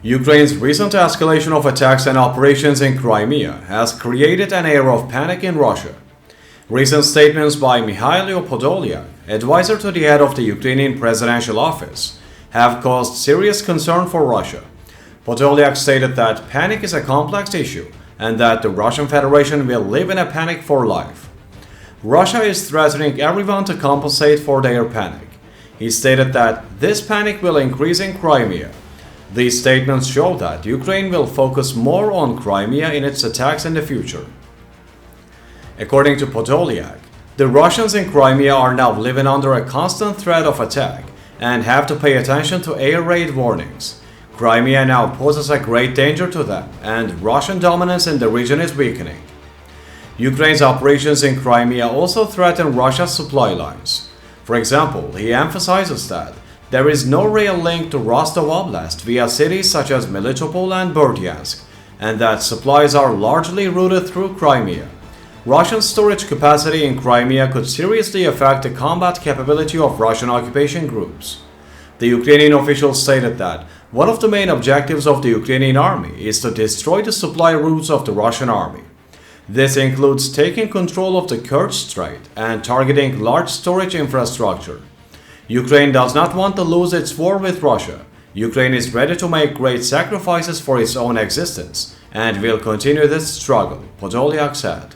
Ukraine's recent escalation of attacks and operations in Crimea has created an air of panic in Russia. Recent statements by Mykhailo Podoliak, advisor to the head of the Ukrainian Presidential Office, have caused serious concern for Russia. Podoliak stated that panic is a complex issue and that the Russian Federation will live in a panic for life. Russia is threatening everyone to compensate for their panic. He stated that this panic will increase in Crimea. These statements show that Ukraine will focus more on Crimea in its attacks in the future. According to Podoliak, the Russians in Crimea are now living under a constant threat of attack and have to pay attention to air raid warnings. Crimea now poses a great danger to them, and Russian dominance in the region is weakening. Ukraine's operations in Crimea also threaten Russia's supply lines. For example, he emphasizes that there is no rail link to Rostov Oblast via cities such as Melitopol and Berdyansk, and that supplies are largely routed through Crimea. Russian storage capacity in Crimea could seriously affect the combat capability of Russian occupation groups. The Ukrainian officials stated that one of the main objectives of the Ukrainian army is to destroy the supply routes of the Russian army. This includes taking control of the Kerch Strait and targeting large storage infrastructure. Ukraine does not want to lose its war with Russia. Ukraine is ready to make great sacrifices for its own existence and will continue this struggle, Podoliak said.